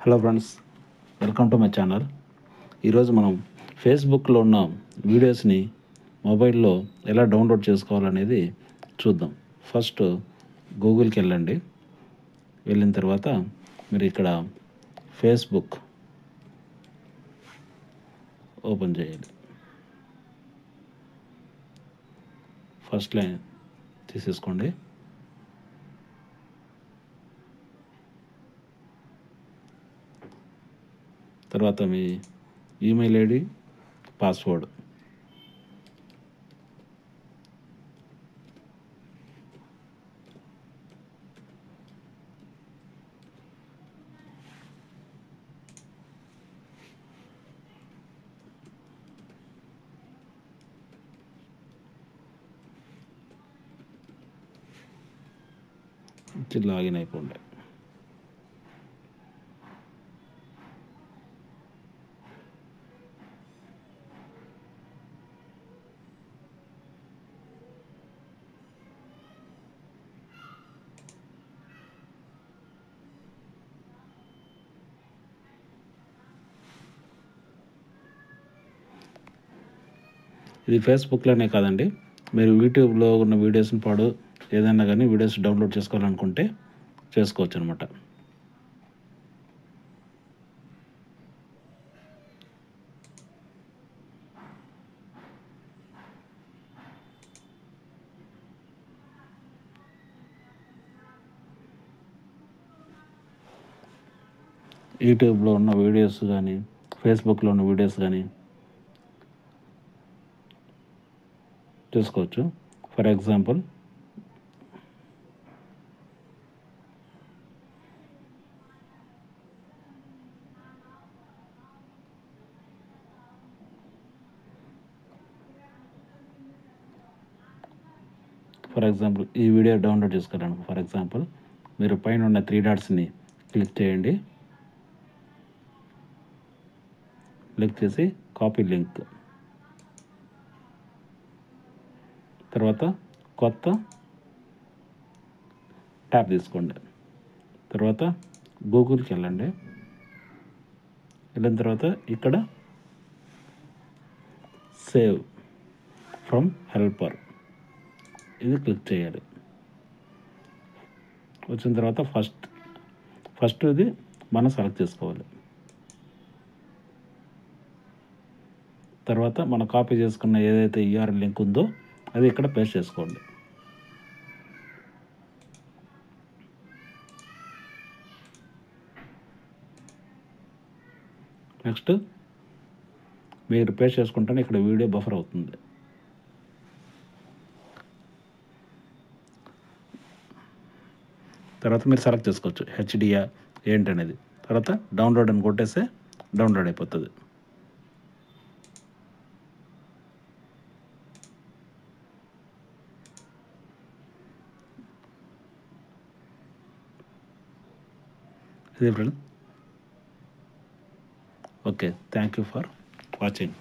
Hello friends, welcome to my channel. ఈరోజు మనం ఫేస్బుక్లో ఉన్న వీడియోస్ని మొబైల్లో ఎలా డౌన్లోడ్ చేసుకోవాలనేది చూద్దాం. ఫస్ట్ గూగుల్కి వెళ్ళండి. వెళ్ళిన తర్వాత మీరు ఇక్కడ ఫేస్బుక్ ఓపెన్ చేయాలి. ఫస్ట్ లైన్ తీసేసుకోండి. తర్వాత మీ ఈమెయిల్ ఐడి, పాస్వర్డ్. లాగిన్ అయిపోండి. ఇది ఫేస్బుక్లోనే కాదండి, మీరు యూట్యూబ్లో ఉన్న వీడియోస్ని ఏదైనా కానీ వీడియోస్ డౌన్లోడ్ చేసుకోవాలనుకుంటే చేసుకోవచ్చు అనమాట. యూట్యూబ్లో ఉన్న వీడియోస్ కానీ ఫేస్బుక్లో ఉన్న వీడియోస్ కానీ చూసుకోవచ్చు. ఫర్ ఎగ్జాంపుల్ ఈ వీడియో డౌన్లోడ్ చేసుకోవాలను. ఫర్ ఎగ్జాంపుల్ మీరు పైన ఉన్న 3 డాట్స్ని క్లిక్ చేయండి. క్లిక్ చేసి కాపీ లింక్, తర్వాత కొత్త ట్యాబ్ తీసుకోండి. తర్వాత గూగుల్కి వెళ్ళండి. వెళ్ళిన తర్వాత ఇక్కడ సేవ్ ఫ్రమ్ హెల్పర్ ఇది క్లిక్ చేయాలి. వచ్చిన తర్వాత ఫస్ట్ ఇది మనం సెలెక్ట్ చేసుకోవాలి. తర్వాత మనం కాపీ చేసుకున్న ఏదైతే యూఆర్ఎల్ లింక్ ఉందో అది ఇక్కడ పేస్ట్ చేసుకోండి. నెక్స్ట్ మీరు పేస్ట్ చేసుకుంటేనే ఇక్కడ వీడియో బఫర్ అవుతుంది. తర్వాత మీరు సెలెక్ట్ చేసుకోవచ్చు హెచ్డియా ఏంటనేది. తర్వాత డౌన్లోడ్ అని కొట్టేస్తే డౌన్లోడ్ అయిపోతుంది. ఇది friend. Okay, thank you for watching.